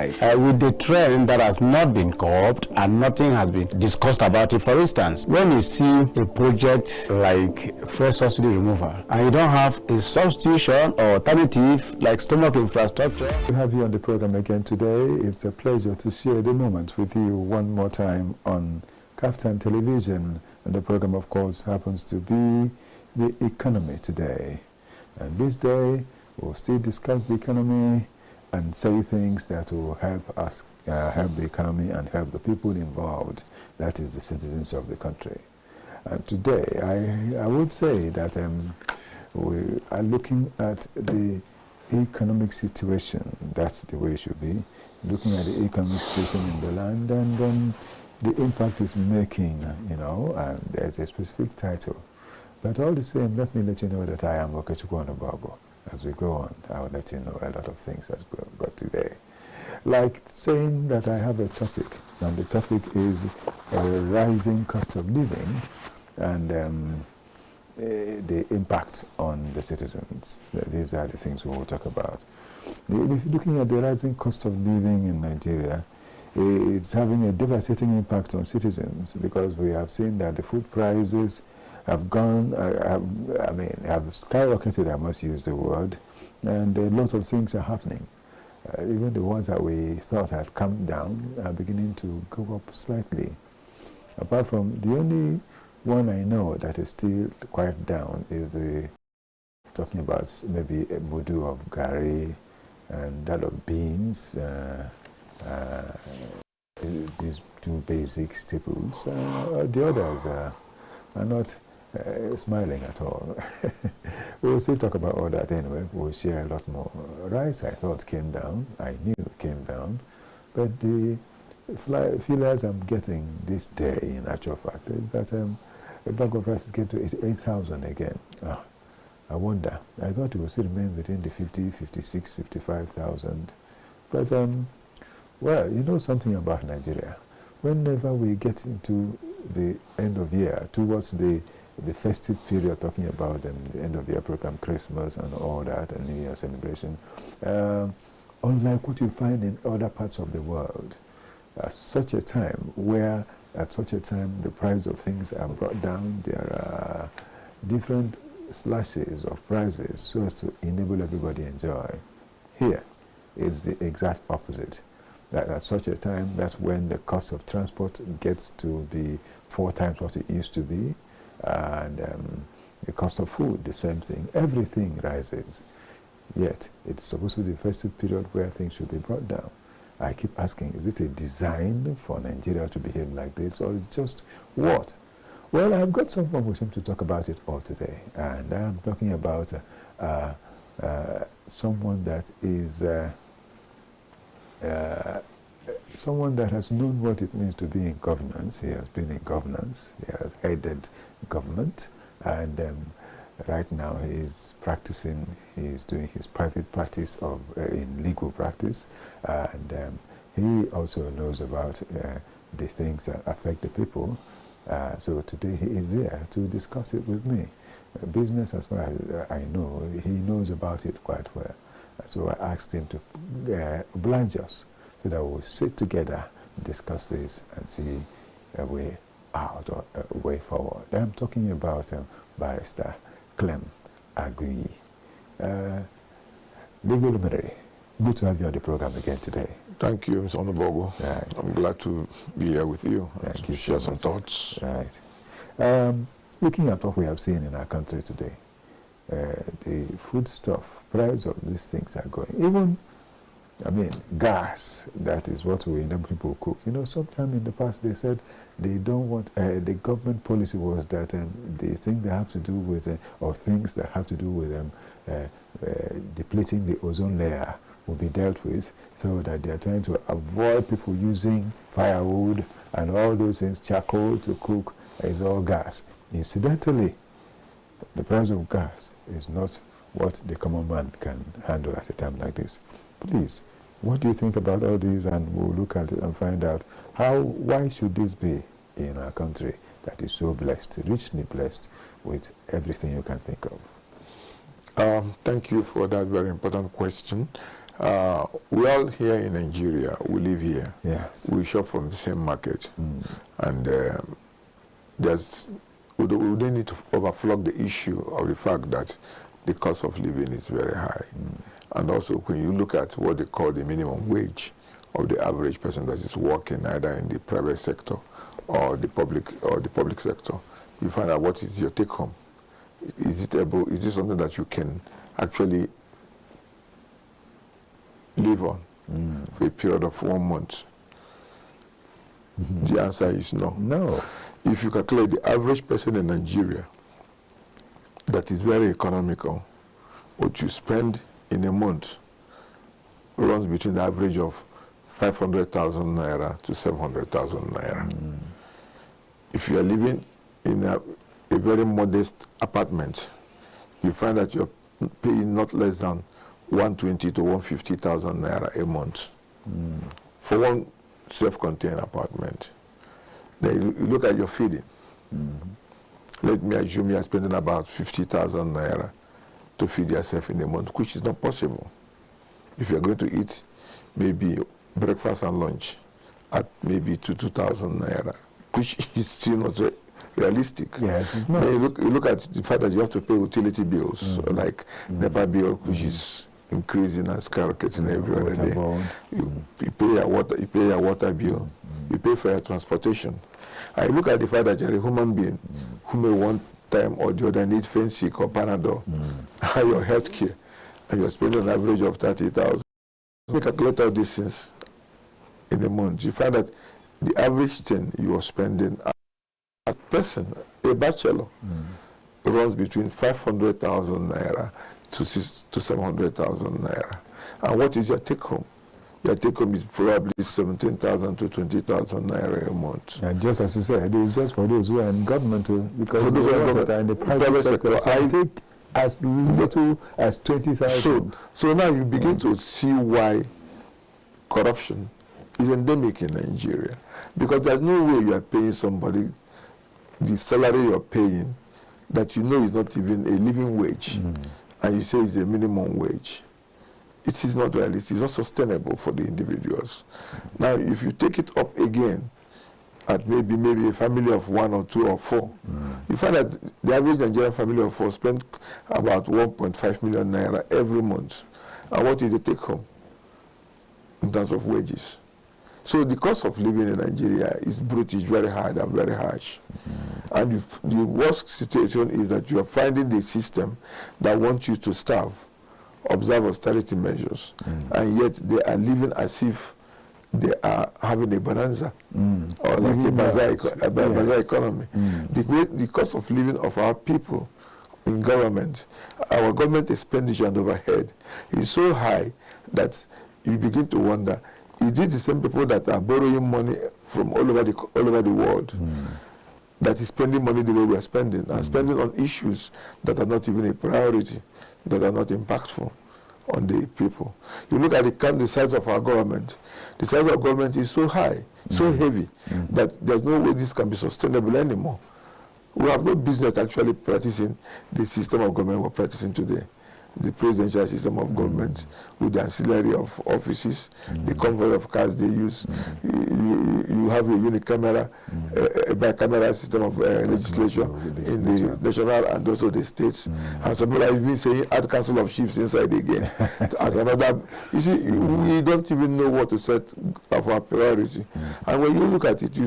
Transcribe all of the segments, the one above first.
with the trend that has not been curbed and nothing has been discussed about it. For instance, when you see a project like fuel subsidy removal and you don't have a substitution or alternative like stomach infrastructure. We have you on the program again today. It's a pleasure to share the moment with you one more time on KAFTAN Television. And the program, of course, happens to be the economy today. And this day, we'll still discuss the economy and say things that will help us, help the economy and help the people involved, that is the citizens of the country. And today, I would say that we are looking at the economic situation. That's the way it should be. Looking at the economic situation in the land and the impact it's making, you know, and there's a specific title. But all the same, let me let you know that I am Okechukwu Onabogo. As we go on, I will let you know a lot of things as we got today. Like saying that I have a topic, and the topic is a rising cost of living and the impact on the citizens. These are the things we will talk about. If you're looking at the rising cost of living in Nigeria, it's having a devastating impact on citizens because we have seen that the food prices have gone, have skyrocketed, I must use the word, and a lot of things are happening. Even the ones that we thought had come down are beginning to go up slightly. Apart from the only one I know that is still quite down is talking about maybe a mudu of gari and that of beans, these two basic staples. The others are not smiling at all. We'll still talk about all that anyway. We'll share a lot more. Rice, I thought, came down. I knew it came down. But the feelers I'm getting this day, in actual fact, is that a bag of rice is getting to 88,000 again. I wonder. I thought it would still remain between the 50, 56, 55,000. But, well, you know something about Nigeria. Whenever we get into the end of year, towards the festive period, talking about the end of year program, Christmas and all that, and New Year celebration, unlike what you find in other parts of the world, at such a time the price of things are brought down, there are different slashes of prices so as to enable everybody to enjoy. Here, it's the exact opposite. That at such a time, that's when the cost of transport gets to be 4 times what it used to be, and the cost of food, the same thing. Everything rises. Yet, it's supposed to be the festive period where things should be brought down. I keep asking, is it a design for Nigeria to behave like this, or is it just what? Well, I've got someone with him to talk about it all today, and I'm talking about someone that is someone that has known what it means to be in governance. He has been in governance, he has headed government, and right now he is practicing, he is doing his private practice of in legal practice, and he also knows about the things that affect the people. So today he is here to discuss it with me. Business, as far as I know, he knows about it quite well. So I asked him to oblige us so that we'll sit together, discuss this, and see a way out or a way forward. I'm talking about Barrister Clem Aguiyi. Legal luminary, good to have you on the program again today. Thank you, Mr. Onabogo. Right. I'm glad to be here with you and Thank to you share so some much. thoughts. Right. Looking at what we have seen in our country today, the food stuff, price of these things are going. Even, I mean, gas, that is what we enable people cook. You know, sometime in the past they said they don't want, the government policy was that the thing that have to do with, or things that have to do with depleting the ozone layer will be dealt with, so that they are trying to avoid people using firewood and all those things, charcoal to cook, is all gas. Incidentally, the price of gas is not what the common man can handle at a time like this. Please, what do you think about all these? And we'll look at it and find out why should this be in our country that is so blessed, richly blessed with everything you can think of? Thank you for that very important question. We all here in Nigeria, we live here. Yes. We shop from the same market. And we don't need to overflog the issue of the fact that the cost of living is very high. And also, when you look at what they call the minimum wage of the average person that is working either in the private sector or the public sector, you find out what is your take home. Is it something that you can actually live on for a period of 1 month? The answer is no. No. If you calculate the average person in Nigeria that is very economical, what you spend in a month runs between the average of 500,000 naira to 700,000 naira. If you are living in a very modest apartment, you find that you're paying not less than 120 to 150,000 naira a month for one self-contained apartment. Then you look at your feeding. Let me assume you are spending about 50,000 naira to feed yourself in a month, which is not possible. If you're going to eat maybe breakfast and lunch at maybe 2,000 naira, which is still not realistic. Yes, it's not. You look at the fact that you have to pay utility bills, like NEPA bill, which is increasing and skyrocketing every other day. You pay your water bill, you pay for your transportation. I look at the fact that you're a human being who may one time or the other need Fensic or Panadol, your health care, and you're spending an average of 30,000. We calculate all these things in a month. You find that the average thing you are spending as a person, a bachelor, runs between 500,000 naira to 700,000 naira. And what is your take home? Your take home is probably 17,000 to 20,000 naira a month. And just as you said, it's just for those who are in government, because for those who are in the private sector, I take as little as 20,000. So now you begin to see why corruption is endemic in Nigeria. Because there's no way you are paying somebody the salary you're paying that you know is not even a living wage, and you say it's a minimum wage. It is not realistic. It's not sustainable for the individuals. Now, if you take it up again at maybe a family of 1 or 2 or 4, you find that the average Nigerian family of 4 spend about 1.5 million naira every month. And what is the take home in terms of wages? So the cost of living in Nigeria is brutish, very hard and very harsh. And the worst situation is that you are finding the system that wants you to starve, observe austerity measures, and yet they are living as if they are having a bonanza or like a bazaar economy. The cost of living of our people in government, our government expenditure and overhead is so high that you begin to wonder, is it the same people that are borrowing money from all over the world that is spending money the way we are spending, and spending on issues that are not even a priority, that are not impactful on the people? You look at the size of our government. The size of our government is so high, so heavy, that there's no way this can be sustainable anymore. We have no business actually practicing the system of government we're practicing today. The presidential system of government with the ancillary of offices, the convoy of cars they use. You have a unicameral, a bicameral system of legislation in the national and also the states. And some people have been saying add council of chiefs inside again as another. You see, we don't even know what to set of our priority. And when you look at it, you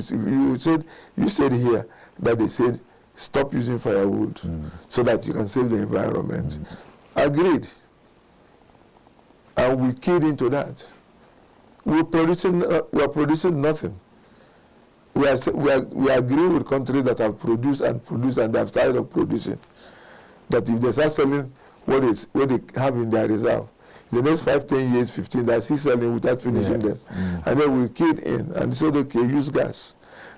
said here that they said stop using firewood so that you can save the environment. Agreed. And we keyed into that. We are producing nothing. We agree with countries that have produced and they have started of producing. That if they start selling what they have in their reserve, the next 5, 10 years, 15, they're still selling without finishing them. And then we keyed in and said, okay, use gas.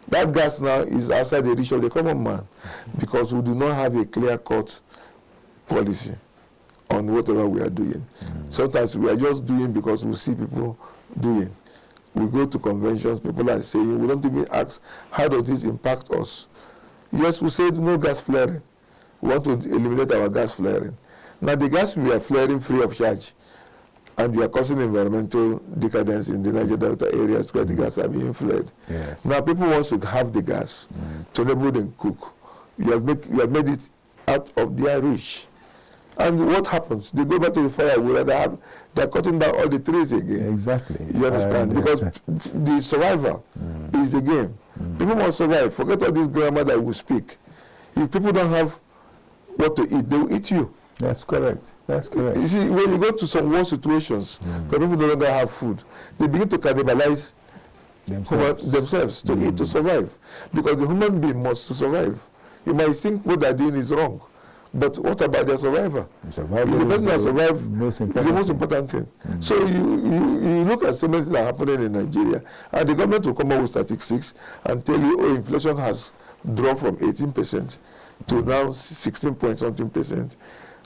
That gas now is outside the reach of the common man because we do not have a clear-cut policy on whatever we are doing. Sometimes we are just doing because we see people doing. We go to conventions, people are saying, we don't even ask, how does this impact us? Yes, we said no gas flaring. We want to eliminate our gas flaring. Now the gas we are flaring free of charge, and you are causing environmental decadence in the Niger Delta areas where the gas are being fled. Yes. Now people want to have the gas to enable them cook. You have made it out of their reach. And what happens? They go back to the firewood and they're cutting down all the trees again. Exactly. You understand? Because the survival is the game. People must survive. Forget all this grammar that we speak. If people don't have what to eat, they will eat you. That's correct. That's correct. You see, when you go to some war situations where people no longer have food, they begin to cannibalize themselves to eat to survive. Because the human being must to survive. You might think what they're doing is wrong, but what about their survival? Survival the person that survives is the most important thing. So you look at so many things that are happening in Nigeria, and the government will come up with statistics and tell you, oh, inflation has dropped from 18% to now 16 point something percent.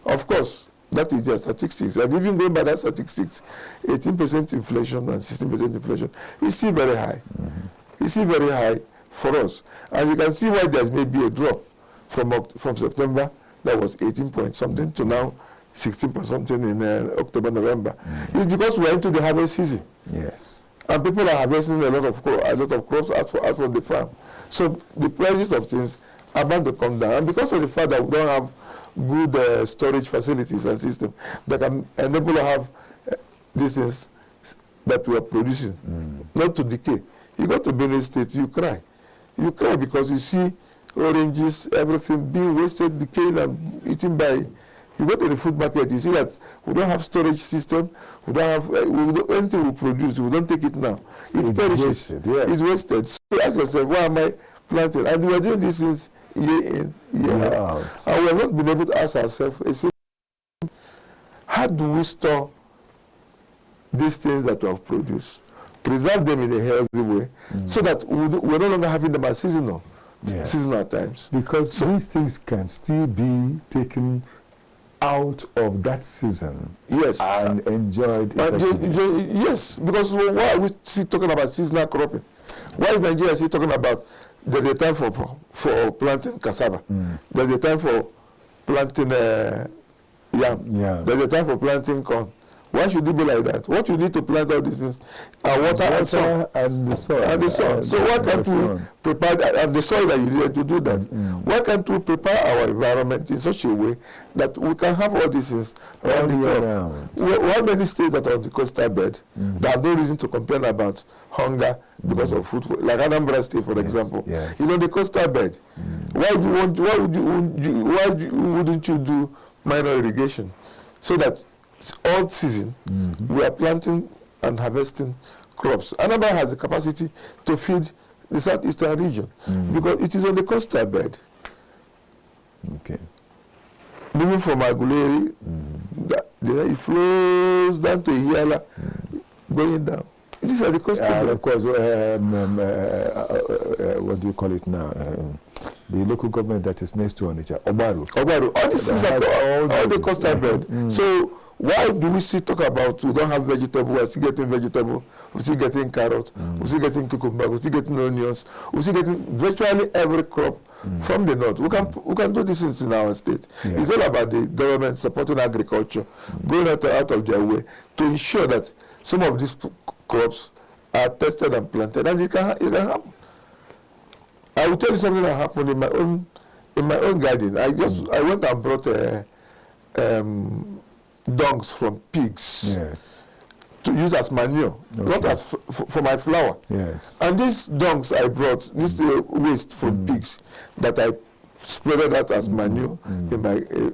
Of course, that is their statistics. And even going by that statistics, 18% inflation and 16% inflation is still very high. It's still very high for us. And you can see why there's maybe a drop from September that was 18 point something to now 16 point something in October, November. It's because we're into the harvest season. Yes. And people are harvesting a lot of crops out from the farm. So the prices of things are bound to come down. And because of the fact that we don't have good storage facilities and systems that can enable to have these things that we are producing, not to decay. You go to Benue State, you cry. You cry because you see oranges, everything being wasted, decaying and eaten by. You go to the food market, you see that we don't have storage system, we don't have anything we produce, we don't take it now. It perishes. Wasted, yes. It's wasted. So you ask yourself, why am I planting? And we are doing these things year in, year out. And we have not been able to ask ourselves, how do we store these things that we have produced? Preserve them in a healthy way so that we're no longer having them as seasonal times. Because these things can still be taken out of that season, and enjoyed. Yes, because why are we still talking about seasonal cropping? Why is Nigeria still talking about there's a time for planting cassava, there's a time for planting yam, there's a time for planting corn? Why should it be like that? What you need to plant all these things are water and sun. And the soil. And the soil. So why can't we prepare, and the soil that you need to do that, why can't we prepare our environment in such a way that we can have all these things around the world? Why many states that are on the coastal bed that have no reason to complain about hunger because of food, like Anambra State, for example, is on the coastal bed. Why wouldn't you do minor irrigation so that all season we are planting and harvesting crops? Anambra has the capacity to feed the southeastern region because it is on the coastal bed. Okay. Moving from Aguleri, it flows down to Ihiala, going down. It is at the coastal bed. Of course, what do you call it now? The local government that is next to Onitsha, Obaru. All this is all the coastal bed. So why do we still talk about we don't have vegetable, we're still getting vegetable, we're still getting carrots, we're still getting cucumber, we're still getting onions, we're still getting virtually every crop from the north. We can do this in our state. It's all about the government supporting agriculture, going out of their way to ensure that some of these crops are tested and planted, and it can happen. I will tell you something that happened in my own garden. I went and brought dungs from pigs to use as manure, not as for my flower. And these dungs I brought, this waste from pigs that I spreaded out as manure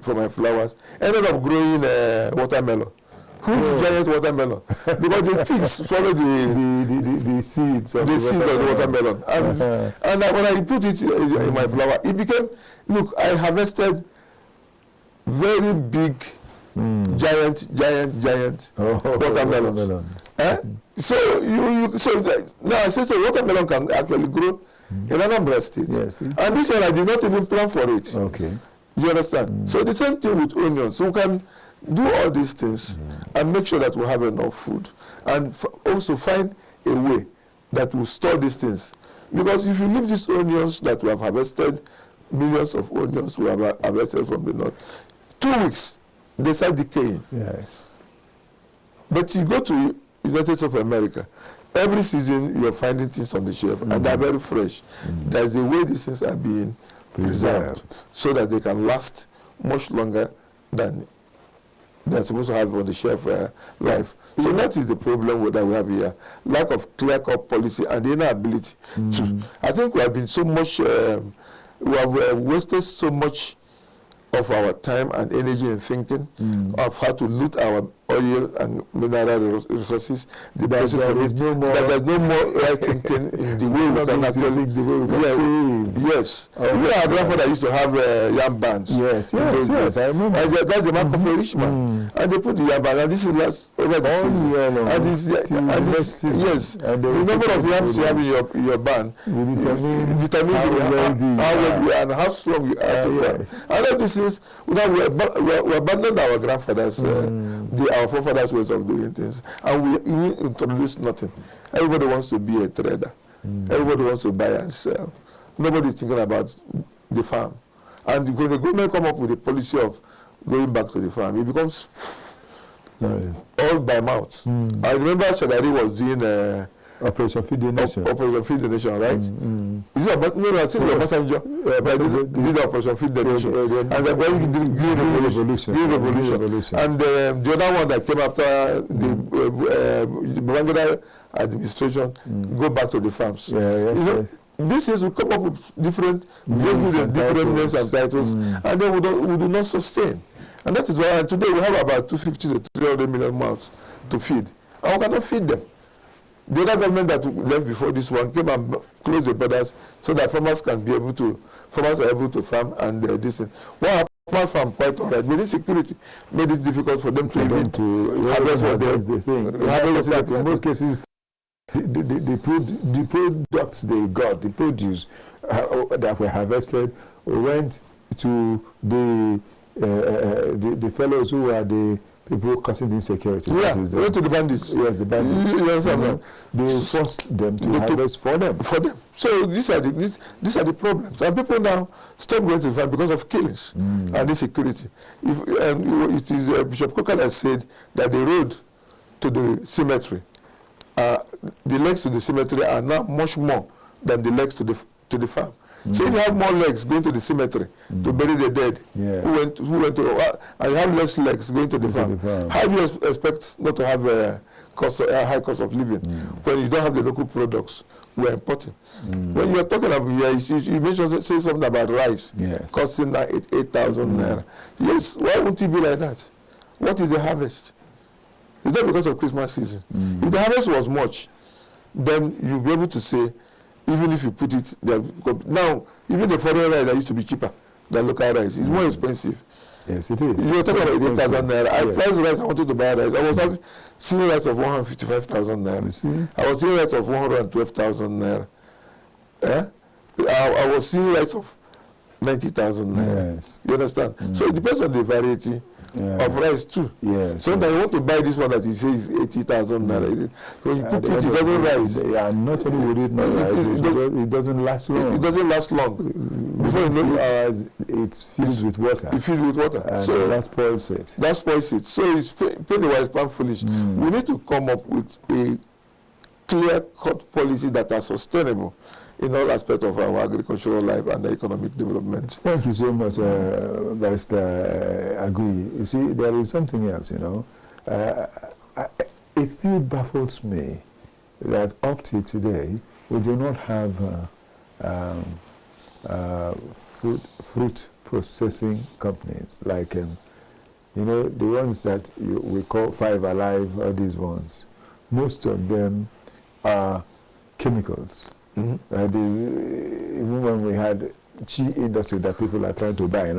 for my flowers, ended up growing watermelon. Huge giant watermelon, because the pigs swallow the seeds of the watermelon. And when I put it in my flower, it became, look, I harvested very big, giant watermelons. So now I say, so watermelon can actually grow in Anambra State. And this one I did not even plan for it. You understand? So the same thing with onions. So we can do all these things and make sure that we have enough food, and also find a way that we store these things. Because if you leave these onions that we have harvested, millions of onions we have harvested from the north, 2 weeks, they start decaying. But you go to United States of America, every season you're finding things on the shelf, and they're very fresh. There's a way these things are being preserved so that they can last much longer than they're supposed to have on the shelf life. So that is the problem that we have here. Lack of clear-cut policy and the inability to. I think we have been so much, we have wasted so much of our time and energy in thinking of how to loot our oil and mineral resources. There's no more right thinking in the way we can actually yes. Our grandfather used to have yam bands. Yes, I remember. That's the mark of a rich man. And they put the yam band, and this is last over the season. The number of yams you have in your band determine how well you are and how strong you are. And all these things, we abandoned our grandfathers, our forefathers' ways of doing things, and we introduced nothing. Everybody wants to be a trader. Everybody wants to buy and sell. Nobody is thinking about the farm. And when the government come up with a policy of going back to the farm, it becomes all by mouth. I remember Shagari was doing Operation Feed the Nation. Operation Feed the Nation, right? Is it about I think the messenger did the Operation Feed the Nation. And the Green Revolution. And the other one that came after the Bangladesh administration go back to the farms. This is we come up with different names and titles, and then we do not sustain. And that is why today we have about 250 to 300 million mouths to feed, and we cannot feed them. The other government that left before this one came and closed the borders so that farmers are able to farm and this thing. Well, farmers farm quite all right, but insecurity made it difficult for them to even harvest what they think. In most cases, the products they got, the produce that were harvested, went to the fellows who are the people causing insecurity. Yeah, went to the bandits. Yes, the bandits. They forced them to harvest for them. So these are the problems. And people now stop going to the farm because of killings and insecurity. It is Bishop Coker that said that the road to the cemetery, the legs to the cemetery are now much more than the legs to the farm. So if you have more legs going to the cemetery to bury the dead, who went to, and you have less legs going to the farm, how do you expect not to have a high cost of living when you don't have the local products we're importing? When you are talking about, you mentioned say something about rice costing 8,000 naira. Yes, why won't it be like that? What is the harvest? Is that because of Christmas season? If the harvest was much, then you'll be able to say, even if you put it there, now, even the foreign rice that used to be cheaper than local rice is more expensive. Yes, it is. You were talking about 8,000 naira. I priced rice, I wanted to buy rice. I was seeing rice of 155,000 naira. I was seeing rice of 112,000 naira. I was seeing rice of 90,000 naira. Yes. You understand? So it depends on the variety of rice too. Sometimes you want to buy this one that he says 80,000 naira. When you cook it, it doesn't rise. Not only would it not rise, it doesn't last long. It doesn't last long. Before you know it, it's filled with water. It fills with water. And so that spoils it. That spoils it. So it's penny wise, pound foolish. We need to come up with a clear-cut policy that are sustainable in all aspects of our agricultural life and economic development. Thank you so much, Barrister Agui. You see, there is something else, it still baffles me that up to today, we do not have fruit processing companies like, the ones that we call Five Alive, all these ones. Most of them are chemicals. Even when we had tea industry that people are trying to buy,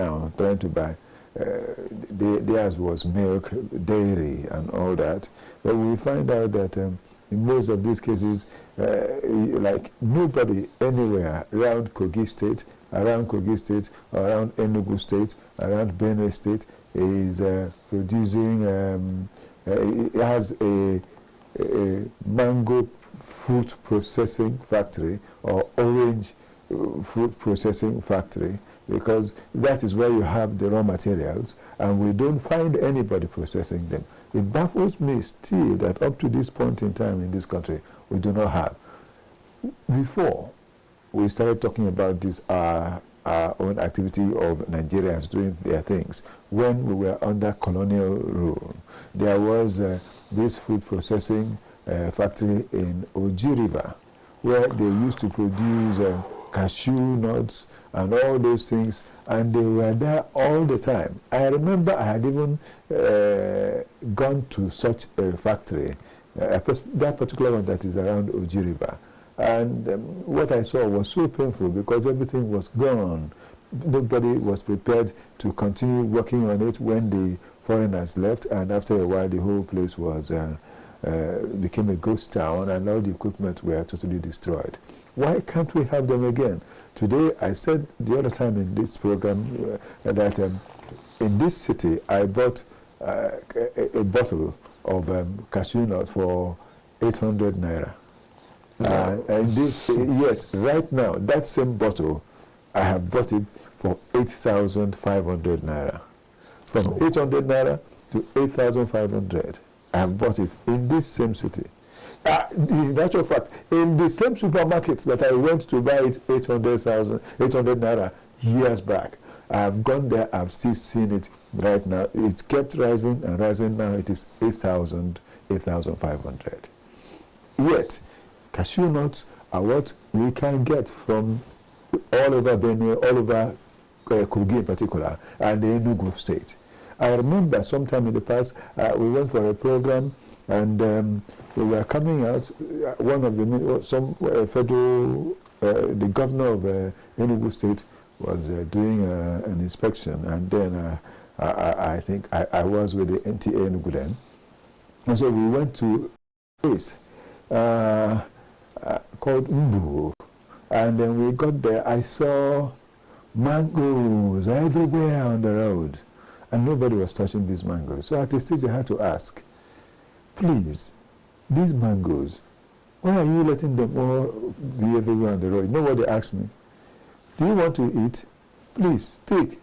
theirs was milk, dairy, and all that. But we find out that in most of these cases, like nobody anywhere around Kogi State, around Enugu State, around Benue State is producing, it has a mango fruit processing factory or orange fruit processing factory, because that is where you have the raw materials, and we don't find anybody processing them. It baffles me still that up to this point in time in this country, we do not have. Before we started talking about this, our own activity of Nigerians doing their things, when we were under colonial rule, there was this food processing factory in Oji River, where they used to produce cashew nuts and all those things, and they were there all the time. I remember I had even gone to such a factory, that particular one that is around Oji River. And what I saw was so painful because everything was gone. Nobody was prepared to continue working on it when the foreigners left, and after a while the whole place was became a ghost town and all the equipment were totally destroyed. Why can't we have them again? Today, I said the other time in this program that in this city I bought a bottle of cashew nut for 800 naira. And this, yet right now, that same bottle, I have bought it for 8,500 naira. From 800 naira to 8,500, I have bought it in this same city. In actual fact, in the same supermarket that I went to buy it 800 naira years back, I have gone there, I've still seen it right now. It's kept rising and rising. Now it is 8,000, 8,500. Yet, cashew nuts are what we can get from all over Benue, all over Kogi in particular, and the Enugu state. I remember sometime in the past, we went for a program, and we were coming out, one of the, federal, the governor of Enugu state was doing an inspection, and then I think I was with the NTA Enugu then. And so we went to a place called Mbu, and then we got there. I saw mangoes everywhere on the road, and nobody was touching these mangoes. So at the stage I had to ask, please, these mangoes, why are you letting them all be everywhere on the road? You know what they asked me? Do you want to eat? Please, take.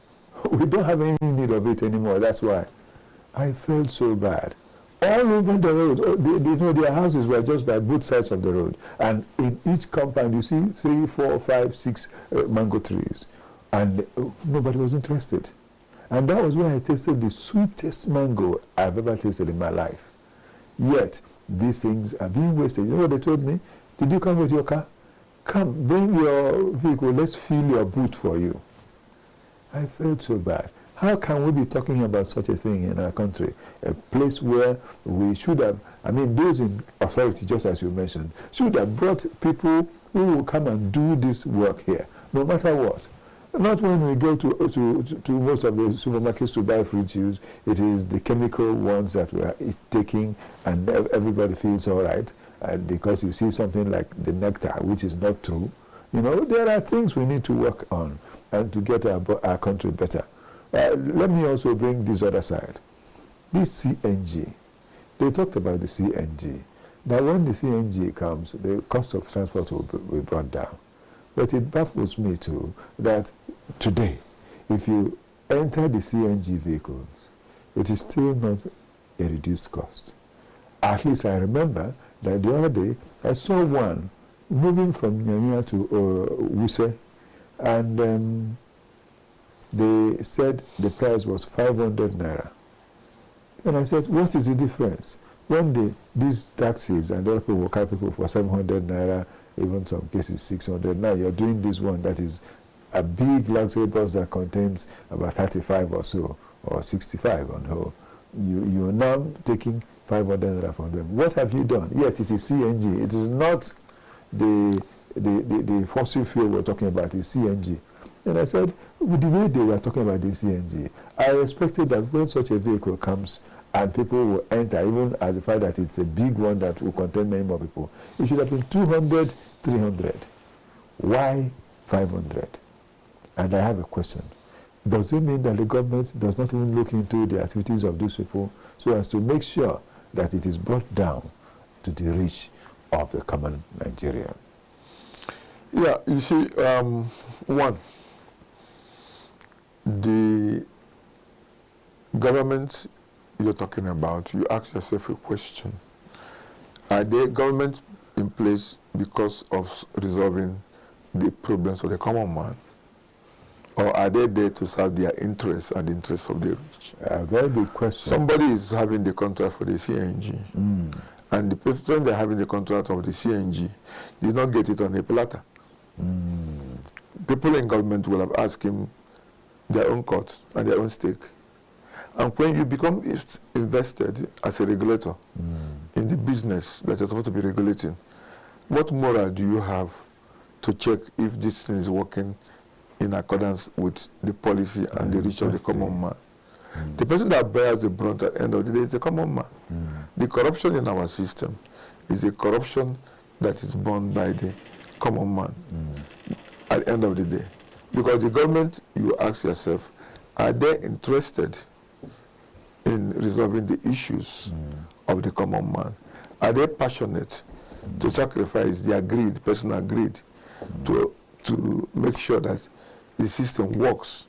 We don't have any need of it anymore, that's why. I felt so bad. All over the road, their houses were just by both sides of the road. And in each compound, you see 3, 4, 5, 6 mango trees. And nobody was interested. And that was when I tasted the sweetest mango I've ever tasted in my life. Yet, these things are being wasted. You know what they told me? Did you come with your car? Come, bring your vehicle, let's fill your boot for you. I felt so bad. How can we be talking about such a thing in our country? A place where we should have, I mean, those in authority, just as you mentioned, should have brought people who will come and do this work here, no matter what. Not when we go to most of the supermarkets to buy fruit juice, it is the chemical ones that we are taking, and everybody feels all right, because you see something like the nectar, which is not true. You know, there are things we need to work on and to get our country better. Let me also bring this other side. This CNG, they talked about the CNG. Now when the CNG comes, the cost of transport will be brought down. But it baffles me too that today, if you enter the CNG vehicles, it is still not a reduced cost. At least I remember that the other day, I saw one moving from Nyanya to Wuse, and they said the price was 500 naira. And I said, what is the difference? When these taxis and other people will carry people for 700 naira, even some cases 600, now you're doing this one that is a big luxury bus that contains about 35 or so, or 65 on whole. You're now taking 500 naira from them. What have you done? Yet it is CNG. It is not the fossil fuel we're talking about, is CNG. And I said, with the way they were talking about the CNG, I expected that when such a vehicle comes and people will enter, even at the fact that it's a big one that will contain many more people, it should have been 200, 300. Why 500? And I have a question. Does it mean that the government does not even look into the activities of these people so as to make sure that it is brought down to the reach of the common Nigerian? Yeah, you see, one, the government you're talking about, you ask yourself a question. Are there governments in place because of resolving the problems of the common man? Or are they there to serve their interests and the interests of the rich? A very big question. Somebody is having the contract for the CNG, and the person they're having the contract of the CNG did not get it on a platter. People in government will have asked him their own cut and their own stake. And when you become invested as a regulator in the business that you're supposed to be regulating, what moral do you have to check if this thing is working in accordance with the policy and the reach of the common man? The person that bears the brunt at the end of the day is the common man. The corruption in our system is a corruption that is borne by the common man at the end of the day. Because the government, you ask yourself, are they interested in resolving the issues of the common man? Are they passionate to sacrifice their greed, personal greed, to make sure that the system works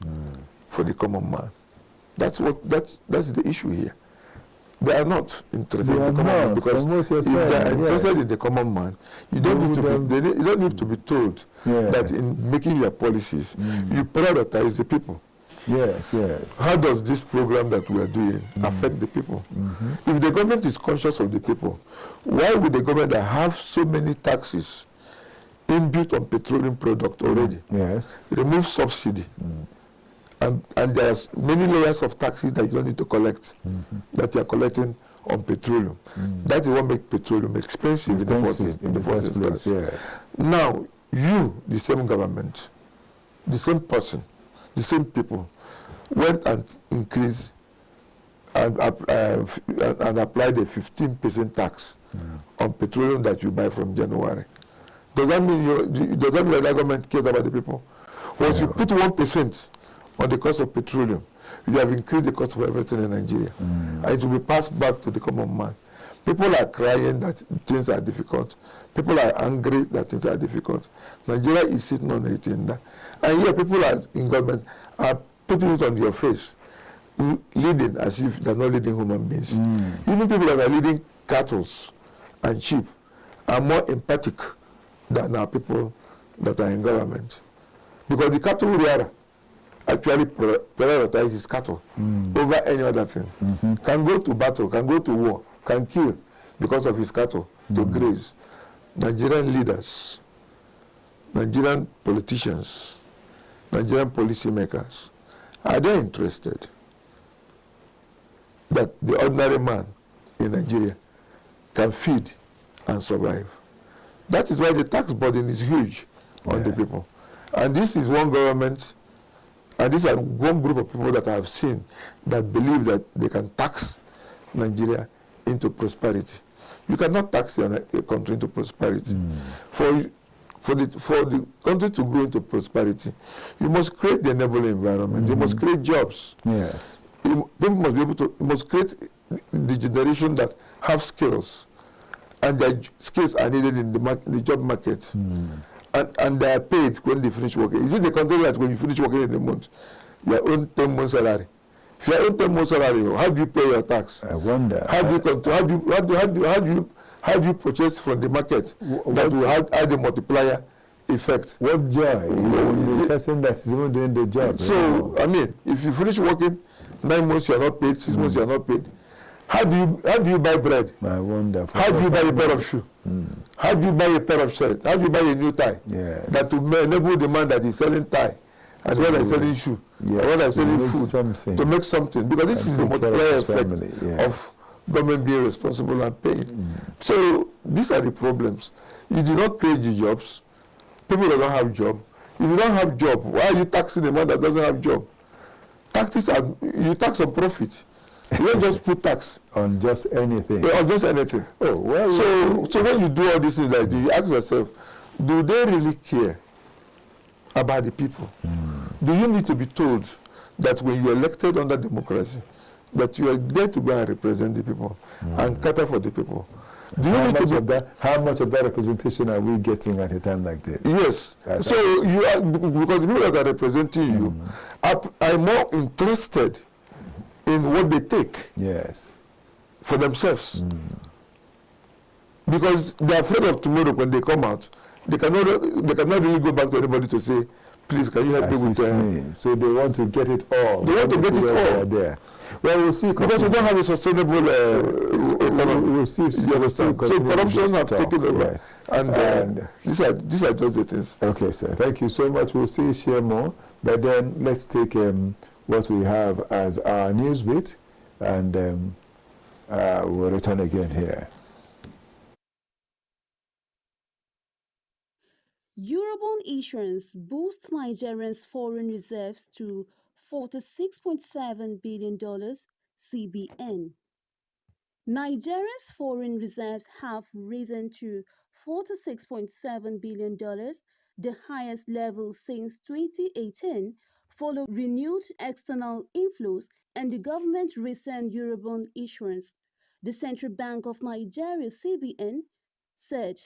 for the common man? That's the issue here. They are not interested in the common man, because if they are interested in the common man, you don't need to be told that in making your policies, you prioritize the people. Yes, yes. How does this program that we are doing affect the people? If the government is conscious of the people, why would the government that have so many taxes inbuilt on petroleum product already remove subsidy? And there's many layers of taxes that you don't need to collect, that you are collecting on petroleum. That is what makes petroleum expensive in the first instance. Yes. Now, you, the same government, the same person, the same people, went and increased and applied a 15% tax on petroleum that you buy from January. Does that mean that the government cares about the people? Once you put 1% on the cost of petroleum, you have increased the cost of everything in Nigeria. And it will be passed back to the common man. People are crying that things are difficult. People are angry that things are difficult. Nigeria is sitting on it in that. And here people are in government are putting it on your face, leading as if they're not leading human beings. Even people that are leading cattle and sheep are more empathic than our people that are in government. Because the cattle rearer actually prioritize his cattle over any other thing. Can go to battle, can go to war, can kill because of his cattle to graze. Nigerian leaders, Nigerian politicians, Nigerian policymakers, are they interested that the ordinary man in Nigeria can feed and survive? That is why the tax burden is huge on the people. And this is one government, and this is one group of people that I have seen that believe that they can tax Nigeria into prosperity. You cannot tax a country into prosperity. For the country to grow into prosperity, you must create the enabling environment. You must create jobs. Yes. People must be able to. You must create the generation that have skills, and their skills are needed in the job market, and they are paid when they finish working. Is it the country that when you finish working in a month, you own 10 months salary? If you own 10 months salary, how do you pay your tax? I wonder. How do you purchase from the market that will add the multiplier effect? What joy? The person that is even doing the job. So, I mean, if you finish working, 9 months you are not paid, 6 months you are not paid. How do you buy bread? I wonder. How do you buy a pair of shoes? How do you buy a pair of shirts? How do you buy a new tie? Yes. That will enable the man that is selling tie, as well as selling shoe, as well as selling food, to make something. Because this is the multiplier effect of government being responsible and paying. So these are the problems. You do not create the jobs. People that don't have job. If you don't have job, why are you taxing the man that doesn't have job? Taxes are, you tax on profit. You don't just put tax on just anything. On just anything. Oh, well. So when you do all these things, like, you ask yourself, do they really care about the people? Do you need to be told that when you're elected under democracy, that you are there to go and represent the people and cater for the people? Do you need to be how much of that representation are we getting at a time like this? Yes. So you are, because the people that are representing you are more interested in what they take. Yes. For themselves. Because they're afraid of tomorrow when they come out. They cannot really go back to anybody to say, please, can you help me with me? So they want to get it all. They want to get it all. There. Well, we'll see. Because we don't have a sustainable economy. We'll see. You understand? So corruption have taken over. Yes. And these are just the things. Okay, sir. Thank you so much. We'll still share more. But then let's take what we have as our news bit, and we'll return again here. Eurobond issuance boosts Nigeria's foreign reserves to $46.7 billion, CBN. Nigeria's foreign reserves have risen to $46.7 billion, the highest level since 2018, following renewed external inflows and the government's recent Eurobond issuance. The Central Bank of Nigeria, CBN, said.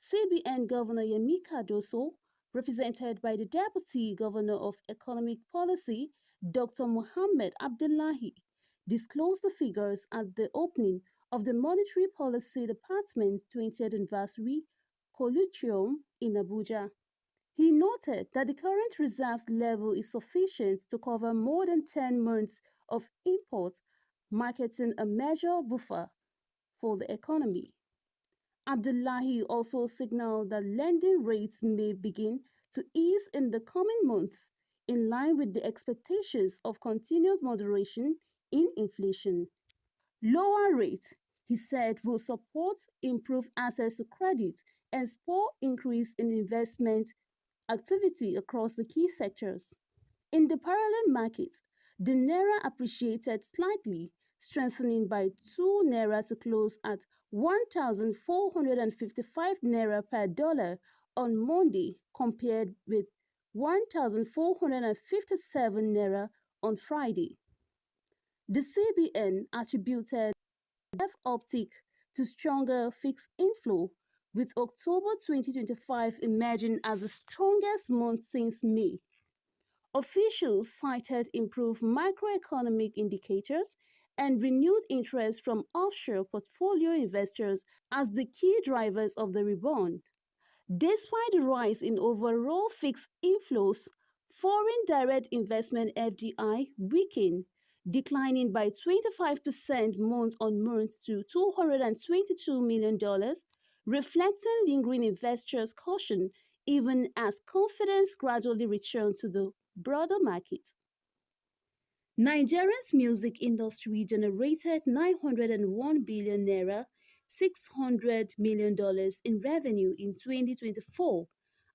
CBN Governor Yemi Cardoso, represented by the Deputy Governor of Economic Policy, Dr. Mohammed Abdullahi, disclosed the figures at the opening of the Monetary Policy Department's 20th Anniversary Colloquium in Abuja. He noted that the current reserves level is sufficient to cover more than 10 months of imports, marking a major buffer for the economy. Abdullahi also signaled that lending rates may begin to ease in the coming months, in line with the expectations of continued moderation in inflation. Lower rates, he said, will support improved access to credit and spur increase in investment activity across the key sectors. In the parallel market, the naira appreciated slightly, strengthening by 2 naira to close at 1,455 naira per dollar on Monday, compared with 1,457 naira on Friday. The CBN attributed the uptick to stronger fixed inflow, with October 2025 emerging as the strongest month since May. Officials cited improved macroeconomic indicators and renewed interest from offshore portfolio investors as the key drivers of the rebound. Despite the rise in overall fixed inflows, foreign direct investment (FDI) weakened, declining by 25% month-on-month to $222 million, reflecting lingering investors' caution even as confidence gradually returned to the broader market. Nigeria's music industry generated 901 billion naira, $600 million in revenue in 2024,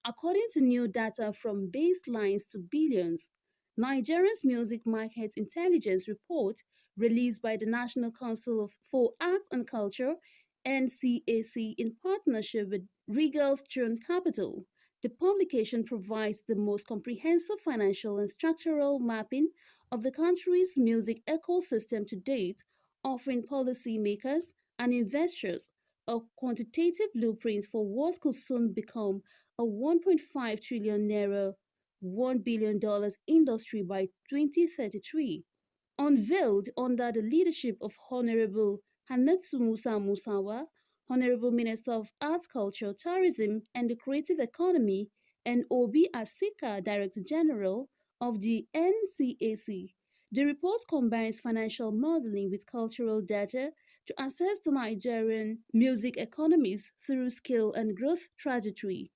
according to new data from Baselines to Billions. Nigeria's Music Market Intelligence Report, released by the National Council for Arts and Culture, NCAC, in partnership with Regal Stone Capital. The publication provides the most comprehensive financial and structural mapping of the country's music ecosystem to date, offering policymakers and investors a quantitative blueprint for what could soon become a 1.5 trillion naira, $1 billion industry by 2033. Unveiled under the leadership of Honorable Hannatu Musa Musawa, Honorable Minister of Arts, Culture, Tourism and the Creative Economy, and Obi Asika, Director General of the NCAC. The report combines financial modeling with cultural data to assess the Nigerian music economies through scale and growth trajectory.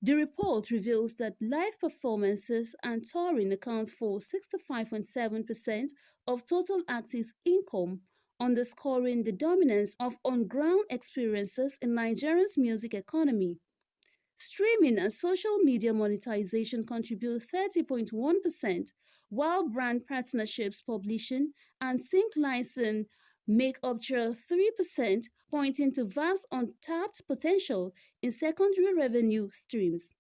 The report reveals that live performances and touring account for 65.7% of total artist income, underscoring the dominance of on-ground experiences in Nigeria's music economy. Streaming and social media monetization contribute 30.1%, while brand partnerships, publishing, and sync licensing make up just 3%, pointing to vast untapped potential in secondary revenue streams.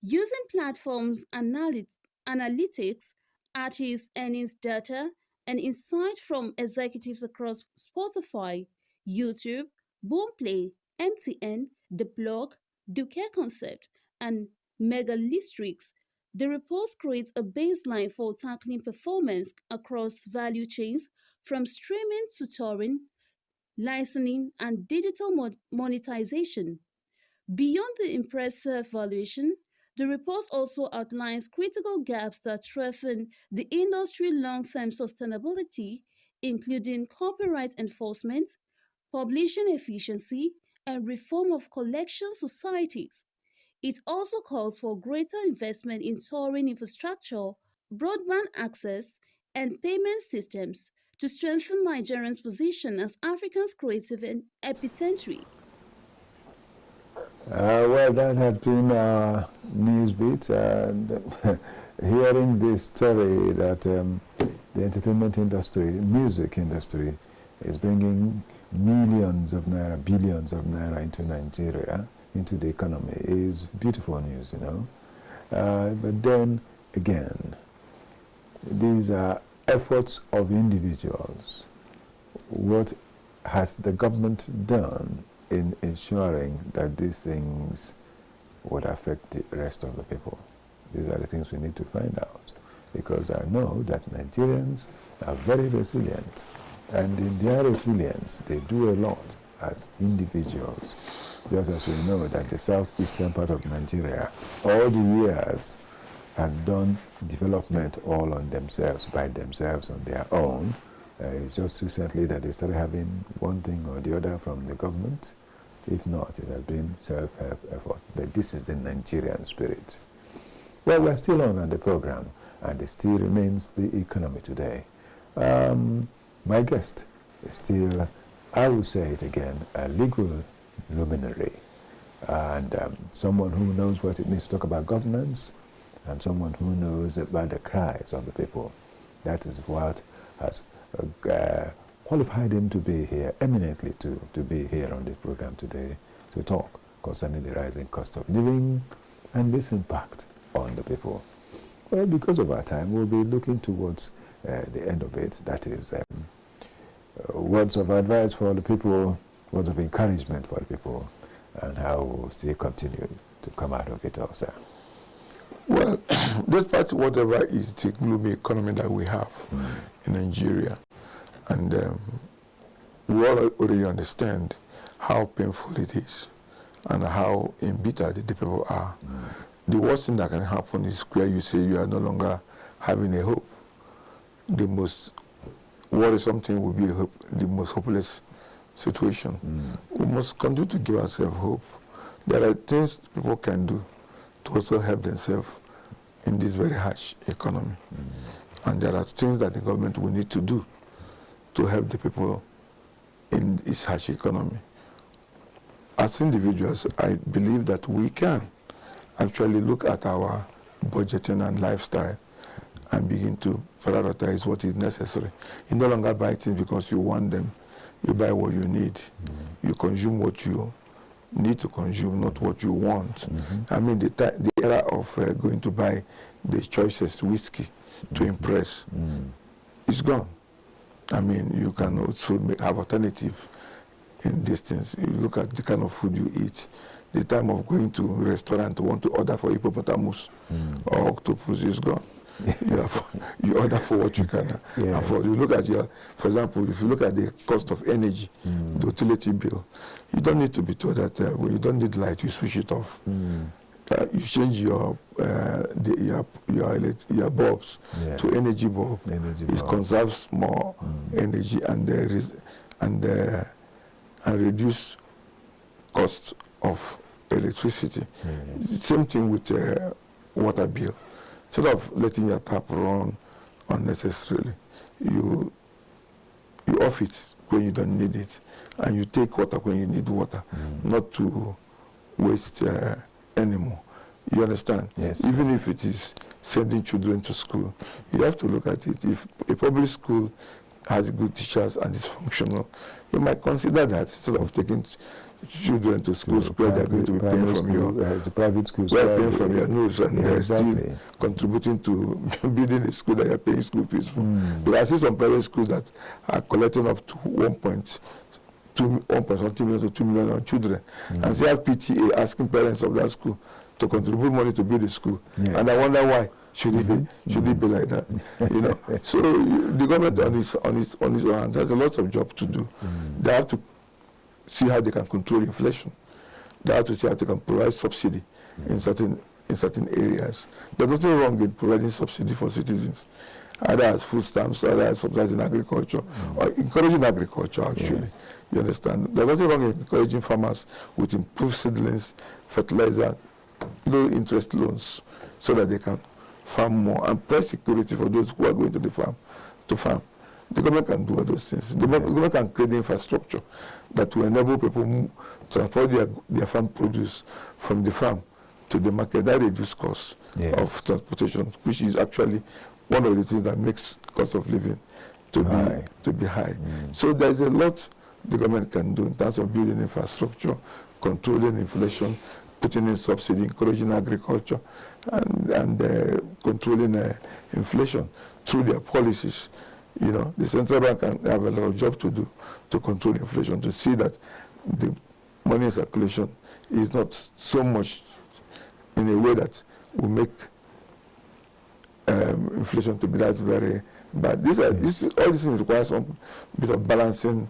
Using platforms analytics, artist earnings data, and insights from executives across Spotify, YouTube, Boomplay, MTN, The Blog, DTAH, and Megalistrix, The report creates a baseline for tackling performance across value chains from streaming to touring, licensing, and digital monetization. Beyond the impressive valuation, the report also outlines critical gaps that threaten the industry's long-term sustainability, including copyright enforcement, publishing efficiency, and reform of collection societies. It also calls for greater investment in touring infrastructure, broadband access, and payment systems to strengthen Nigeria's position as Africa's creative epicenter. Well, that has been our news beat, and hearing this story that the entertainment industry, music industry, is bringing millions of naira, billions of naira into Nigeria, into the economy, is beautiful news, you know. But then again, these are efforts of individuals. What has the government done in ensuring that these things would affect the rest of the people? These are the things we need to find out, because I know that Nigerians are very resilient, and in their resilience they do a lot as individuals. Just as we know that the southeastern part of Nigeria all the years had done development all on themselves, by themselves, on their own. It's just recently that they started having one thing or the other from the government. If not, it has been self-help effort. But this is the Nigerian spirit. Well, we're still on the program, and it still remains the economy today. My guest is still, I will say it again, a legal luminary, and someone who knows what it means to talk about governance, and someone who knows about the cries of the people. That is what has qualified him to be here, eminently to be here on this program today, to talk concerning the rising cost of living and this impact on the people. Well, because of our time, we'll be looking towards the end of it. That is words of advice for the people, words of encouragement for the people, and how we'll still continue to come out of it also. Well, despite whatever is the gloomy economy that we have in Nigeria, and we all already understand how painful it is and how embittered the people are. The worst thing that can happen is where you say you are no longer having a hope. The most worrisome thing will be a hope, the most hopeless situation. We must continue to give ourselves hope. There are things people can do to also help themselves in this very harsh economy. And there are things that the government will need to do to help the people in this harsh economy. As individuals, I believe that we can actually look at our budgeting and lifestyle and begin to prioritize what is necessary. You no longer buy things because you want them. You buy what you need. You consume what you need to consume, not what you want. I mean, the era of going to buy the choicest whiskey to impress is gone. I mean, you can also have alternative in this things. You look at the kind of food you eat, the time of going to a restaurant to want to order for hippopotamus or octopus is gone. You order for what you can afford. You look at for example, if you look at the cost of energy, the utility bill, you don't need to be told that when you don't need light, you switch it off. You change your bulbs to energy bulb. It conserves more energy and reduce cost of electricity. Same thing with water bill. Instead of letting your tap run unnecessarily, you off it when you don't need it, and you take water when you need water, not to waste anymore. You understand? Yes. Even if it is sending children to school, you have to look at it. If a public school has good teachers and is functional, you might consider that instead of taking children to schools where they're going to be paying from your private schools, paying from your nose, and they're still exactly contributing to building a school that you're paying school fees for. But I see some private schools that are collecting up to 1.2 1.2 million to 2 million on children, and say have PTA asking parents of that school to contribute money to build a school, and I wonder why should it be like that, you know? So the government on its own hand has a lot of job to do. They have to see how they can control inflation. They have to see how they can provide subsidy in certain areas. There's nothing wrong in providing subsidy for citizens, either as food stamps, either as subsidizing agriculture, or encouraging agriculture, actually. Yes. You understand? There's nothing wrong in encouraging farmers with improved seedlings, fertilizer, low-interest loans, so that they can farm more, and price security for those who are going to the farm to farm. The government can do all those things. The government can create the infrastructure that will enable people to transport their farm produce from the farm to the market. That reduces costs of transportation, which is actually one of the things that makes cost of living to be high. So there's a lot the government can do in terms of building infrastructure, controlling inflation, putting in subsidy, encouraging agriculture, and controlling inflation through their policies. You know, the central bank can have a lot of job to do to control inflation, to see that the money circulation is not so much in a way that will make inflation to be that very bad. All these things require some bit of balancing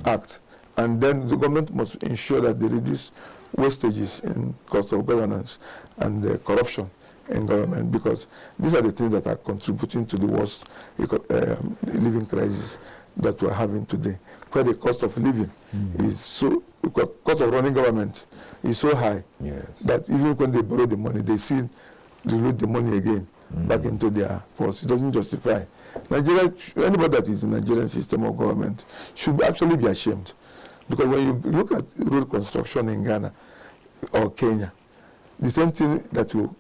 act. And then the government must ensure that they reduce wastages in cost of governance and corruption in government, because these are the things that are contributing to the worst living crisis that we're having today, where the cost of living is so, cost of running government is so high that even when they borrow the money, they still dilute the money again back into their purse. It doesn't justify. Nigeria, anybody that is in the Nigerian system of government should actually be ashamed, because when you look at road construction in Ghana or Kenya, the same thing that you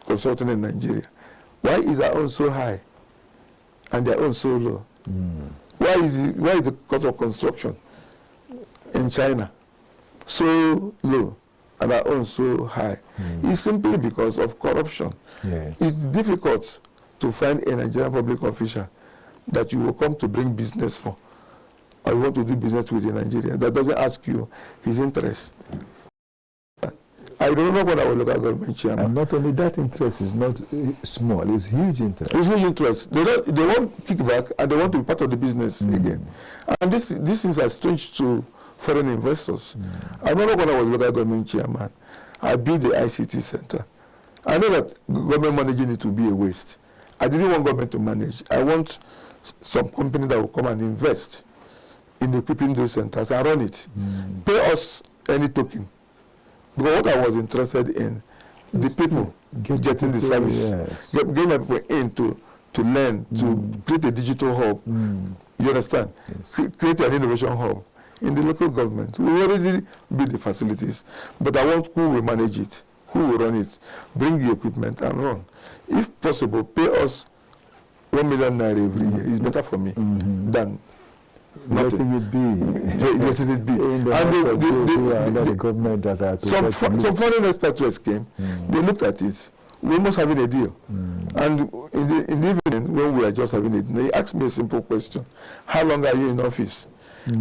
constructing in Nigeria, why is our own so high and their own so low? Why is the cost of construction in China so low and our own so high? It's simply because of corruption. It's difficult to find a Nigerian public official that you will come to bring business for, or you want to do business with in Nigeria, that doesn't ask you his interest. I remember when I was local government chairman. And not only that, interest is not small, it's huge interest. It's huge interest. They want kickback, and they want to be part of the business again. And these things are strange to foreign investors. I remember when I was local government chairman, I built the ICT center. I know that government managing it will be a waste. I didn't want government to manage. I want some company that will come and invest in equipping those centers and run it. Pay us any token. Because what I was interested in, the people getting the service, getting the people in to learn, to create a digital hub. You understand? Create an innovation hub in the local government. We already build the facilities, but I want who will manage it, who will run it, bring the equipment and run. If possible, pay us 1 million naira every year. It's better for me than letting it be. Letting it be. And the government that are some foreign expatriates came, they looked at it. We almost having a deal. And in the evening, when we are just having it, they asked me a simple question: how long are you in office?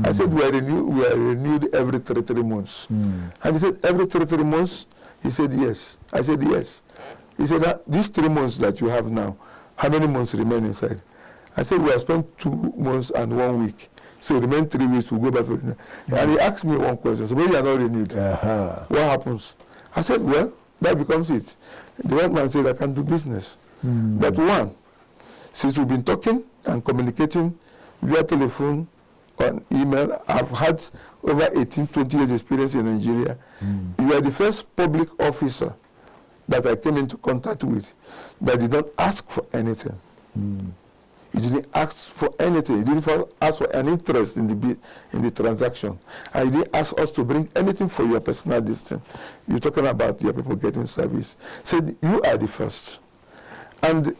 I said, we are renewed every 3 months. And he said, every 3 months? He said, yes. I said, yes. He said, these 3 months that you have now, how many months remain inside? I said, we have spent 2 months and 1 week. So remain 3 weeks, we'll go back for renewal. And he asked me one question: so maybe you are not renewed. What happens? I said, well, that becomes it. The white man said, I can do business. But one, since we've been talking and communicating via telephone, on email, I've had over 18-20 years experience in Nigeria. You are the first public officer that I came into contact with that did not ask for anything. You didn't ask for anything. You didn't ask for an interest in the transaction. And you didn't ask us to bring anything for your personal distance. You're talking about your people getting service. Said, you are the first. And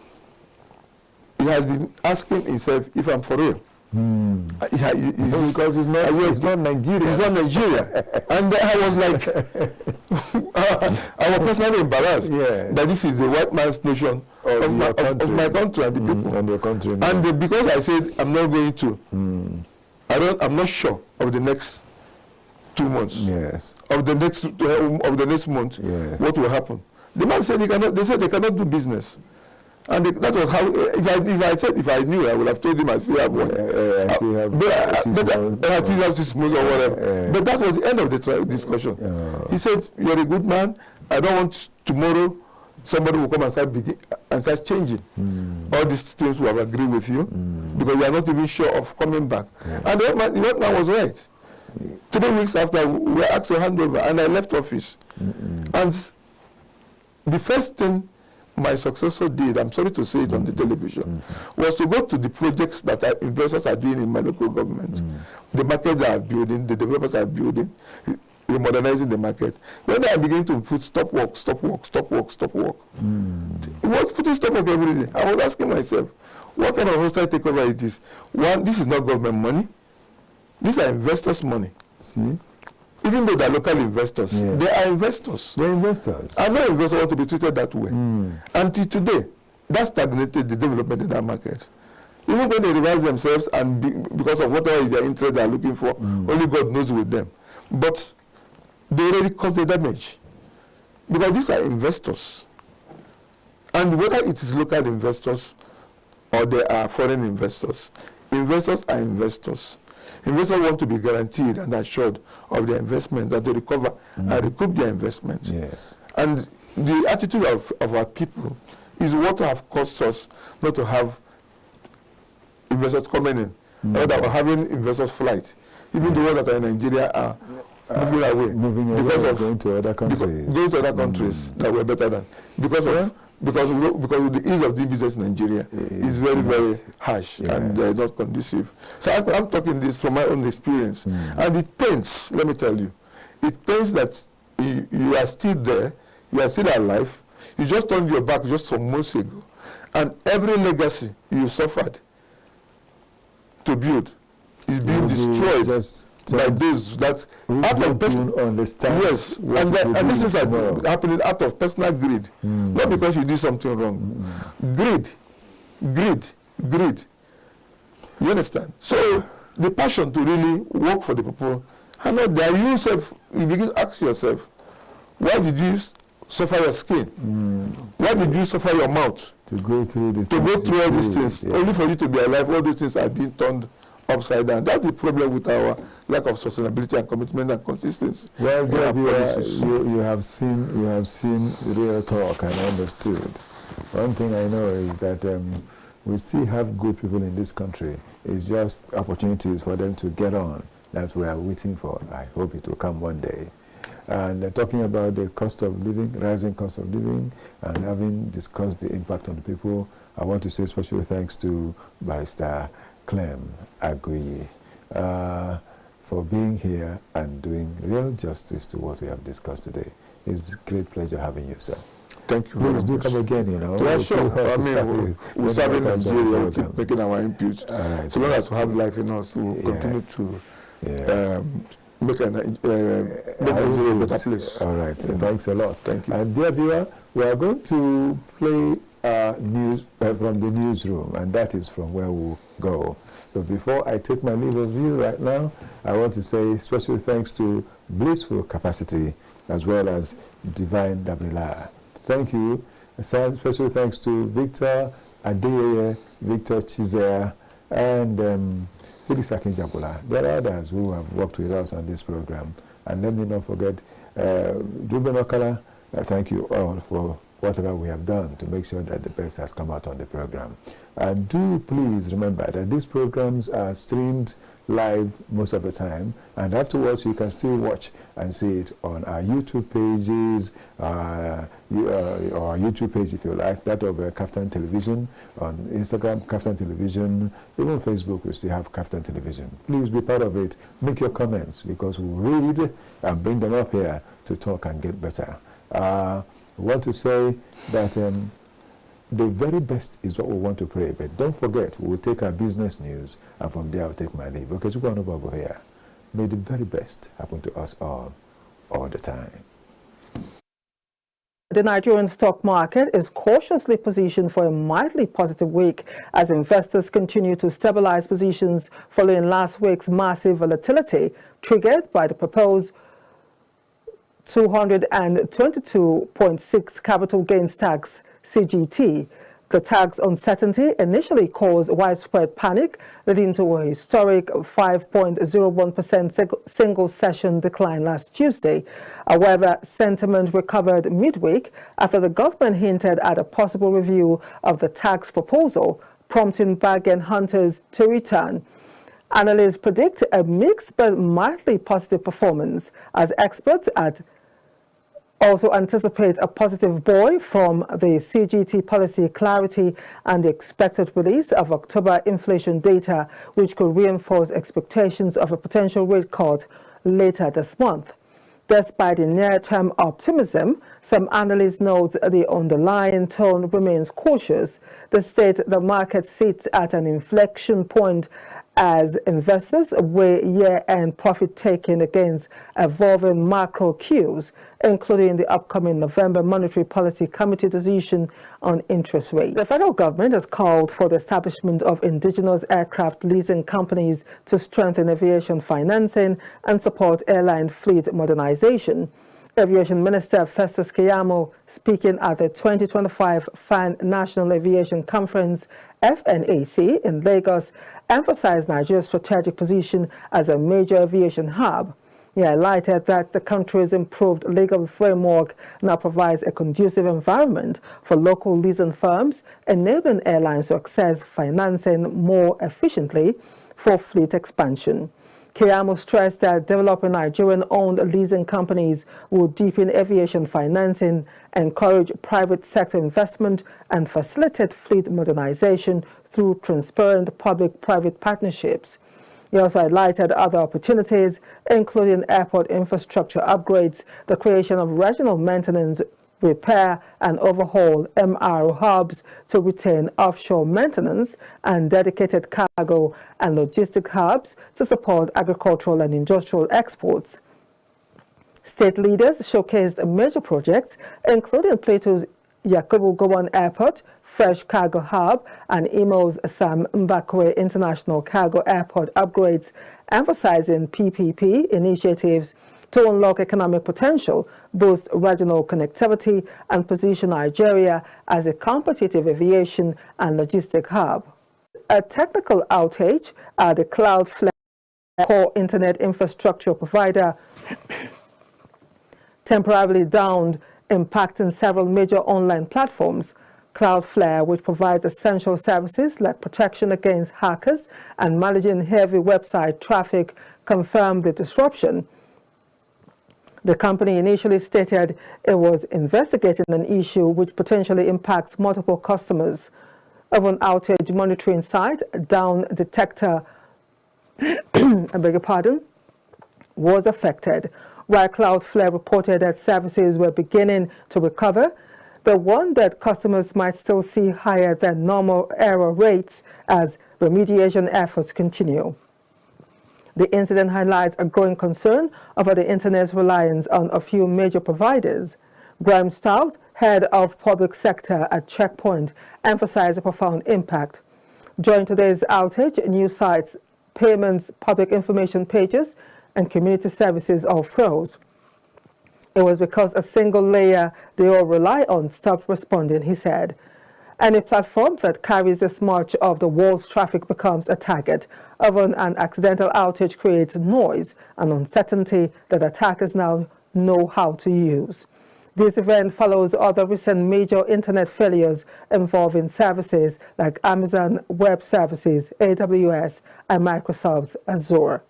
he has been asking himself if I'm for real. Because it's not Nigeria. It's not Nigeria. And I was like, I was personally embarrassed that this is the white man's notion of my country and the people. And your country. And because I said I'm not going to, I'm not sure of the next 2 months. Yes. Of the next month, Yes. what will happen? The man said they said they cannot do business. And that was how, if I knew, I would have told him I still have one. I still have 6 months or whatever. But that was the end of the discussion. He said, you're a good man. I don't want tomorrow somebody will come and start changing all these things we have agreed with you because we are not even sure of coming back. And the old man was right. 3 weeks after, we were asked to hand over, and I left office. And the first thing my successor did, I'm sorry to say it on the television, was to go to the projects that investors are doing in my local government, the markets they are building, the developers are building, modernizing the market. When they are beginning to put stop work, it was putting stop work every day. I was asking myself, what kind of hostile takeover is this? One, this is not government money. These are investors' money. See? Even though they're local investors, they are investors. They're investors. And no investor want to be treated that way. Until today, that stagnated the development in that market. Even when they revise themselves and because of whatever is their interest they are looking for, only God knows with them. But they already caused the damage. Because these are investors. And whether it is local investors or they are foreign investors, investors are investors. Investors want to be guaranteed and assured of their investment, that they recover and recoup their investment. Yes. And the attitude of our people is what have caused us not to have investors coming in, or that we're having investors flight. Even the ones that are in Nigeria are moving away because of going to other countries. Going to other countries that were better than because the ease of doing business in Nigeria is very, very harsh and not conducive. So I'm talking this from my own experience. And it pains, let me tell you, it pains that you are still there, you are still alive, you just turned your back just some months ago, and every legacy you suffered to build is being destroyed by those that out of personal understand. Yes, and this is happening out of personal greed, not because you did something wrong. Greed. You understand? So the passion to really work for the people, and not there. You begin to ask yourself, why did you suffer your skin? Why did you suffer your mouth? To go through all these things, only for you to be alive. All these things are being turned upside down. That's the problem with our lack of sustainability and commitment and consistency. Well, you have seen real talk and understood. One thing I know is that we still have good people in this country. It's just opportunities for them to get on that we are waiting for. I hope it will come one day. And talking about the cost of living, rising cost of living, and having discussed the impact on the people, I want to say special thanks to Barrister Clem Aguiyi for being here and doing real justice to what we have discussed today. It's a great pleasure having you, sir. Thank you very much. Do come again, you know. Yeah, sure. I mean, we're serving Nigeria, we'll keep making our inputs. Right, so long as we have life in us, we'll continue to make Nigeria a better place. All right. Thanks a lot. Thank you. And dear viewer, we are going to play news from the newsroom, and that is from where we'll go. So before I take my leave of you right now, I want to say special thanks to Blissful Capacity as well as Divine Dabrila. Thank you. Special thanks to Victor Adeyeye, Victor Chizea, and Hidisakin Jabula. There are others who have worked with us on this program. And let me not forget Ruben Okala. Thank you all for whatever we have done to make sure that the best has come out on the program. And do please remember that these programs are streamed live most of the time, and afterwards you can still watch and see it on our YouTube pages, or our YouTube page if you like, that of KAFTAN Television, on Instagram, KAFTAN Television, even Facebook we still have KAFTAN Television. Please be part of it, make your comments, because we'll read and bring them up here to talk and get better. I want to say that the very best is what we want to pray, but don't forget, we will take our business news, and from there I'll take my leave. Okay, so go on over here. May the very best happen to us all the time. The Nigerian stock market is cautiously positioned for a mildly positive week as investors continue to stabilize positions following last week's massive volatility triggered by the proposed 222.6 capital gains tax CGT. The tax uncertainty initially caused widespread panic, leading to a historic 5.01% single-session decline last Tuesday. However, sentiment recovered midweek after the government hinted at a possible review of the tax proposal, prompting bargain hunters to return. Analysts predict a mixed but mildly positive performance, as experts also anticipate a positive buoy from the CGT policy clarity and the expected release of October inflation data, which could reinforce expectations of a potential rate cut later this month. Despite the near-term optimism, some analysts note the underlying tone remains cautious. They state the market sits at an inflection point as investors weigh year-end profit-taking against evolving macro cues, including the upcoming November Monetary Policy Committee decision on interest rates. The federal government has called for the establishment of indigenous aircraft leasing companies to strengthen aviation financing and support airline fleet modernization. Aviation Minister Festus Keyamo, speaking at the 2025 FAN National Aviation Conference FNAC in Lagos, emphasized Nigeria's strategic position as a major aviation hub. He highlighted that the country's improved legal framework now provides a conducive environment for local leasing firms, enabling airlines to access financing more efficiently for fleet expansion. Keyamo stressed that developing Nigerian-owned leasing companies will deepen aviation financing, encourage private sector investment, and facilitate fleet modernization through transparent public-private partnerships. He also highlighted other opportunities, including airport infrastructure upgrades, the creation of regional maintenance, repair and overhaul MRO hubs to retain offshore maintenance, and dedicated cargo and logistic hubs to support agricultural and industrial exports. State leaders showcased major projects, including Plateau's Yakubu Gowon Airport, Fresh Cargo Hub, and Imo's Sam Mbakwe International Cargo Airport upgrades, emphasizing PPP initiatives to unlock economic potential, boost regional connectivity, and position Nigeria as a competitive aviation and logistic hub. A technical outage at the Cloudflare core internet infrastructure provider temporarily downed, impacting several major online platforms. Cloudflare, which provides essential services like protection against hackers and managing heavy website traffic, confirmed the disruption. The company initially stated it was investigating an issue which potentially impacts multiple customers. Of an outage monitoring site, Down Detector was affected. While Cloudflare reported that services were beginning to recover, they warned that customers might still see higher than normal error rates as remediation efforts continue. The incident highlights a growing concern over the Internet's reliance on a few major providers. Graham Stout, head of public sector at Checkpoint, emphasized the profound impact. During today's outage, news sites, payments, public information pages, and community services all froze. It was because a single layer they all rely on stopped responding, he said. Any platform that carries this much of the world's traffic becomes a target. Even an accidental outage creates noise and uncertainty that attackers now know how to use. This event follows other recent major internet failures involving services like Amazon Web Services, AWS, and Microsoft's Azure.